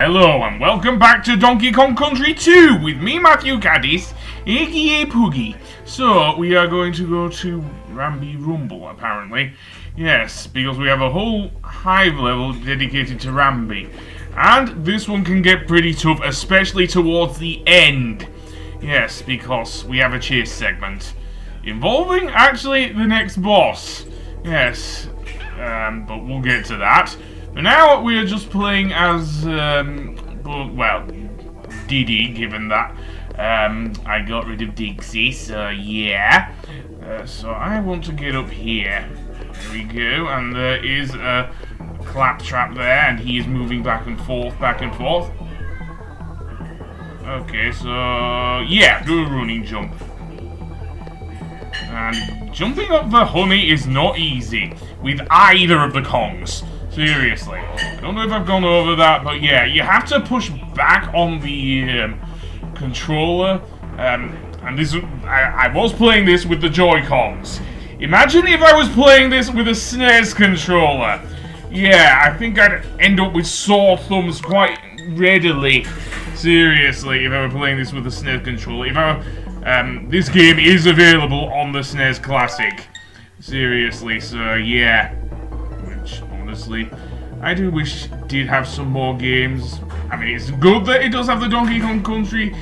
Hello and welcome back to Donkey Kong Country 2 with me, Matthew Caddis, aka Poogie. So, we are going to go to Rambi Rumble, apparently. Yes, because we have a whole hive level dedicated to Rambi. And this one can get pretty tough, especially towards the end. Yes, because we have a chase segment involving, actually, the next boss. Yes, but we'll get to that. For now, we are just playing as, Diddy, given that I got rid of Dixie, so yeah. So I want to get up here. There we go, and there is a claptrap there, and he is moving back and forth, Okay, so yeah, do a running jump. And jumping up the honey is not easy with either of the Kongs. Seriously. I don't know if I've gone over that, but yeah, you have to push back on the controller. And this, I was playing this with the Joy-Cons. Imagine if I was playing this with a SNES controller. Yeah, I think I'd end up with sore thumbs quite readily. Seriously, if I were playing this with a SNES controller. If I were, this game is available on the SNES Classic. Seriously, so yeah. Honestly, I do wish it did have some more games. I mean, it's good that it does have the Donkey Kong Country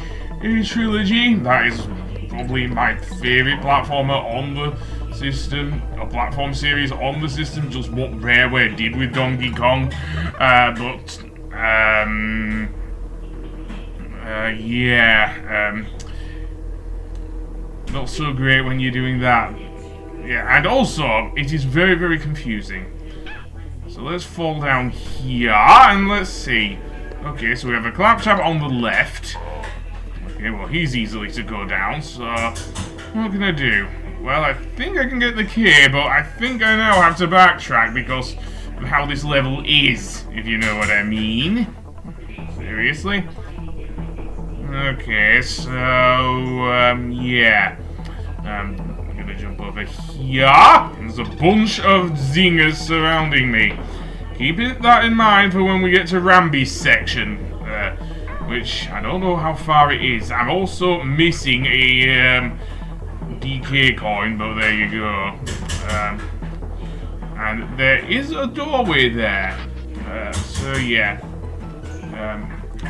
trilogy. That is probably my favourite platformer on the system, a platform series on the system, just what Rareware did with Donkey Kong. Not so great when you're doing that. Yeah, and also, it is very, very confusing. So let's fall down here, and let's see. Okay, so we have a claptrap on the left. Okay, well, he's easily to go down, so what can I do? Well, I think I can get the key, but I think I now have to backtrack because of how this level is, if you know what I mean. Seriously? Okay, so, yeah. I'm gonna jump over here. There's a bunch of zingers surrounding me. Keep that in mind for when we get to Rambi's section, which I don't know how far it is. I'm also missing a DK coin, but there you go. And there is a doorway there. So yeah.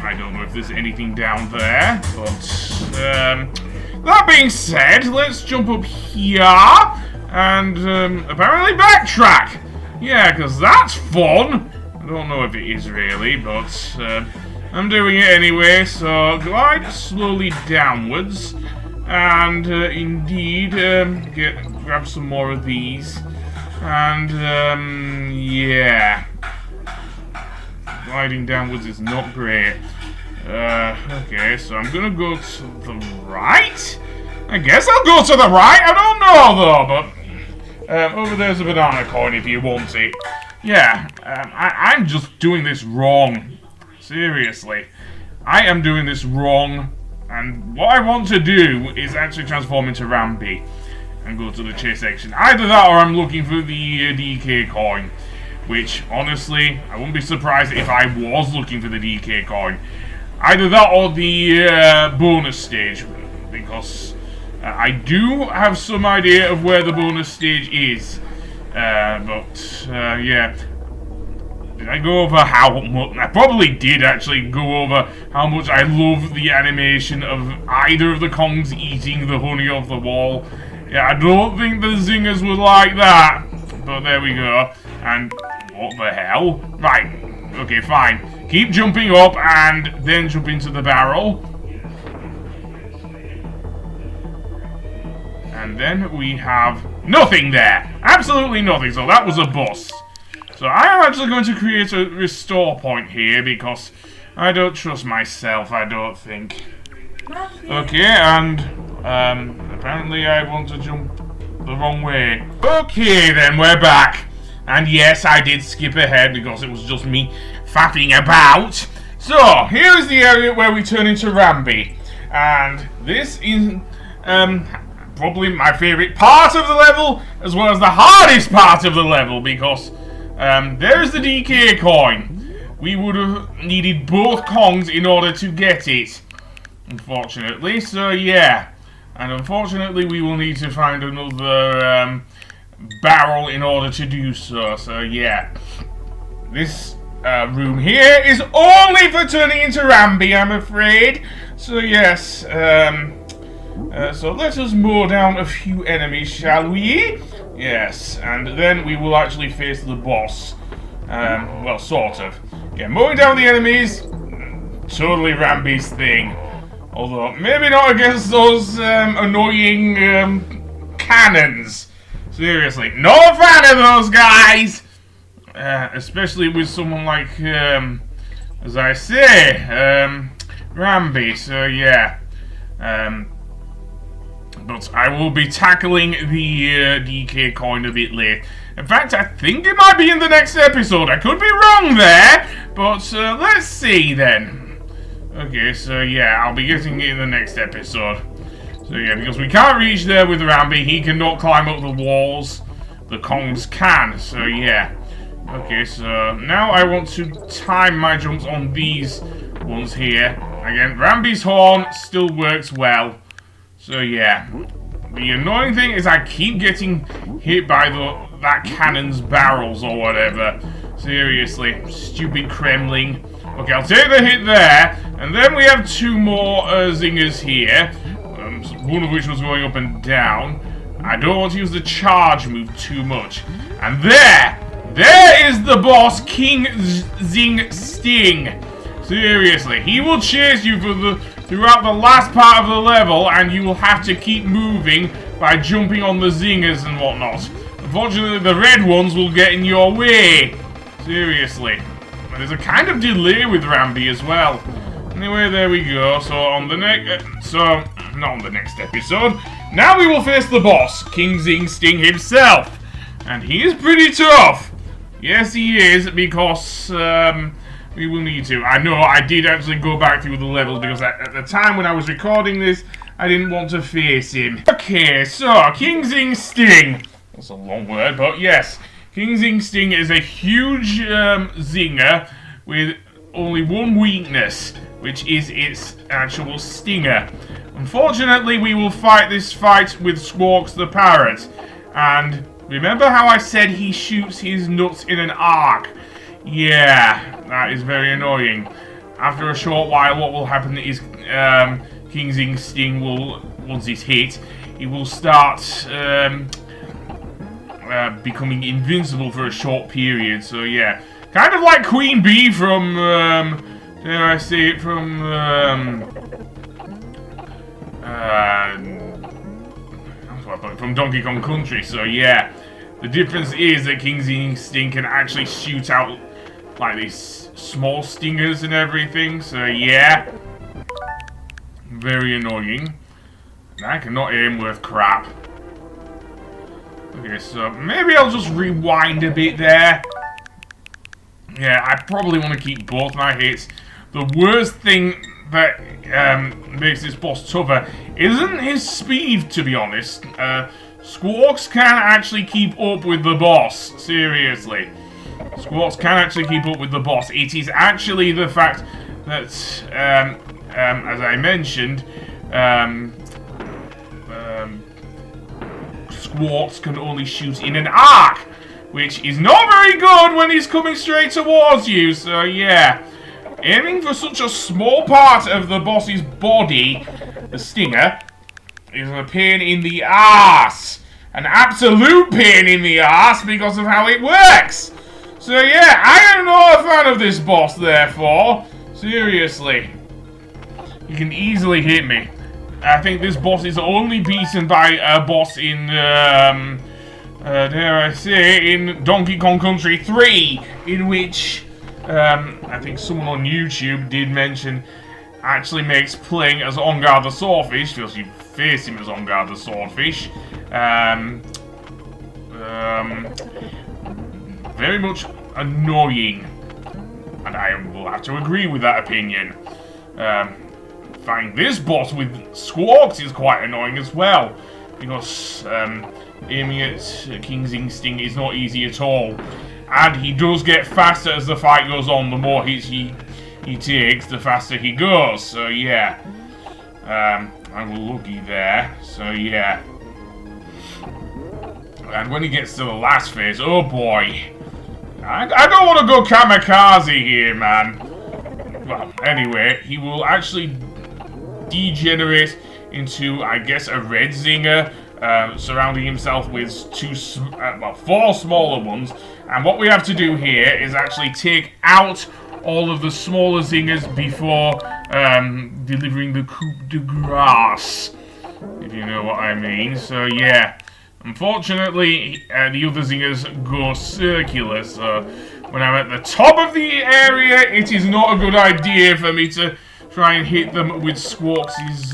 I don't know if there's anything down there, but that being said, let's jump up here and apparently backtrack. Yeah, because that's fun. I don't know if it is really, but I'm doing it anyway. So glide slowly downwards and indeed grab some more of these. And yeah, gliding downwards is not great. Okay, so I'm gonna go to the right? I guess I'll go to the right, I don't know though, but over there's a banana coin if you want it. Yeah, I'm just doing this wrong. Seriously. I am doing this wrong, and what I want to do is actually transform into Rambi and go to the chase section. Either that or I'm looking for the DK coin, which, honestly, I wouldn't be surprised if I was looking for the DK coin. Either that or the bonus stage, because I do have some idea of where the bonus stage is. Yeah. Did I go over how much? I probably did actually go over how much I love the animation of either of the Kongs eating the honey off the wall. Yeah, I don't think the zingers would like that. But there we go. And what the hell? Right. Okay, fine. Keep jumping up and then jump into the barrel. And then we have nothing there. Absolutely nothing. So that was a bus. So I am actually going to create a restore point here because I don't trust myself, I don't think. Okay, and apparently I want to jump the wrong way. Okay, then we're back. And yes, I did skip ahead because it was just me faffing about. So, here's the area where we turn into Rambi. And this is probably my favourite part of the level, as well as the hardest part of the level, because there's the DK coin. we would have needed both Kongs in order to get it. Unfortunately, so yeah. And unfortunately, we will need to find another barrel in order to do so. So yeah. This room here is only for turning into Rambi, I'm afraid. So yes, so let us mow down a few enemies, shall we? Yes, and then we will actually face the boss. Well, sort of. Yeah, mowing down the enemies, totally Rambi's thing. Although, maybe not against those annoying cannons. Seriously, not a fan of those guys! Especially with someone like, as I say, Rambi, so yeah. But I will be tackling the DK coin a bit late. In fact, I think it might be in the next episode. I could be wrong there, but let's see then. Okay, so yeah, I'll be getting it in the next episode. So yeah, because we can't reach there with Rambi, he cannot climb up the walls. The Kongs can, so yeah. Okay, so now I want to time my jumps on these ones here. Again, Rambi's horn still works well. So yeah. The annoying thing is I keep getting hit by that cannon's barrels or whatever. Seriously, stupid Kremling. Okay, I'll take the hit there. And then we have two more zingers here. One of which was going up and down. I don't want to use the charge move too much. And there is the boss, King Zing Sting. Seriously, he will chase you throughout the last part of the level, and you will have to keep moving by jumping on the zingers and whatnot. Unfortunately, the red ones will get in your way. Seriously. And there's a kind of delay with Rambi as well. Anyway, there we go. So on the not on the next episode. Now we will face the boss, King Zing Sting himself. And he is pretty tough. Yes, he is, because we will need to. I know I did actually go back through the levels because at the time when I was recording this, I didn't want to face him. Okay, so King Zing Sting. That's a long word, but yes. King Zing Sting is a huge zinger with only one weakness, which is its actual stinger. Unfortunately, we will fight this fight with Squawks the parrot. And remember how I said he shoots his nuts in an arc? Yeah, that is very annoying. After a short while, what will happen is King Zing Sting will, once he's hit, he will start becoming invincible for a short period. So yeah, kind of like Queen Bee from, dare I say it, from Donkey Kong Country. So yeah, the difference is that King Zing Sting can actually shoot out like these small stingers and everything. So yeah, very annoying. And I cannot aim worth crap. Okay, so maybe I'll just rewind a bit there. Yeah, I probably want to keep both my hits. The worst thing that makes this boss tougher isn't his speed, to be honest. Squawks can actually keep up with the boss. Seriously. Squawks can actually keep up with the boss. It is actually the fact that, as I mentioned, Squawks can only shoot in an arc, which is not very good when he's coming straight towards you. So yeah, aiming for such a small part of the boss's body, the stinger, is a pain in the ass. An absolute pain in the ass because of how it works. So yeah, I am not a fan of this boss, therefore. Seriously. You can easily hit me. I think this boss is only beaten by a boss in, dare I say, in Donkey Kong Country 3, in which, I think someone on YouTube did mention, actually makes playing as Ongar the Swordfish, because you face him as Ongar the Swordfish, very much annoying. And I will have to agree with that opinion. Fighting this boss with Squawks is quite annoying as well, because aiming at King Zing Sting is not easy at all. And he does get faster as the fight goes on. The more hits he takes, the faster he goes. So yeah. I'm lucky there. So yeah. And when he gets to the last phase, oh boy. I don't want to go kamikaze here, man. Well, anyway, he will actually degenerate into, I guess, a red zinger, surrounding himself with 4 smaller ones. And what we have to do here is actually take out all of the smaller zingers before delivering the coup de grace, if you know what I mean. So yeah, unfortunately, the other zingers go circular, so when I'm at the top of the area, it is not a good idea for me to try and hit them with Squawks'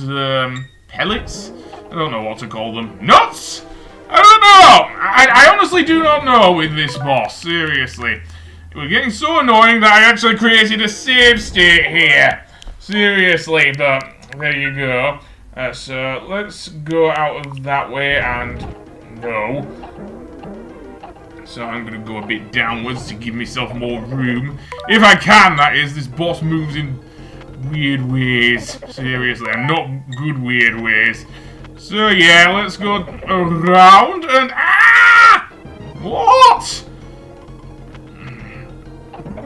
pellets. I don't know what to call them. Nuts? I don't know! I honestly do not know with this boss, seriously. It was getting so annoying that I actually created a save state here. Seriously, but there you go. So let's go out of that way and no. So I'm going to go a bit downwards to give myself more room. If I can, that is. This boss moves in weird ways. Seriously, and not good weird ways. So yeah, let's go around and... Ah! What?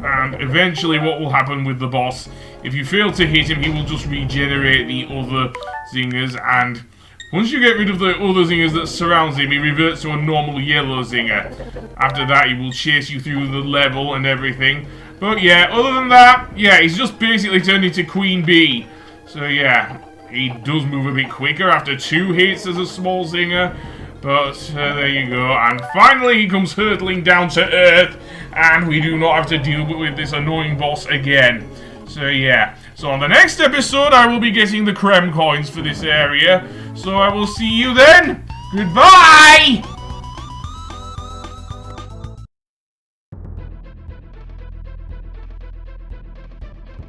And eventually what will happen with the boss, if you fail to hit him, he will just regenerate the other zingers, and once you get rid of the other zingers that surrounds him, he reverts to a normal yellow zinger. After that, he will chase you through the level and everything. But yeah, other than that, yeah, he's just basically turned into Queen Bee. So yeah, he does move a bit quicker after 2 hits as a small zinger. But there you go. And finally, he comes hurtling down to Earth, and we do not have to deal with this annoying boss again. So yeah, so on the next episode, I will be getting the creme coins for this area. So I will see you then. Goodbye!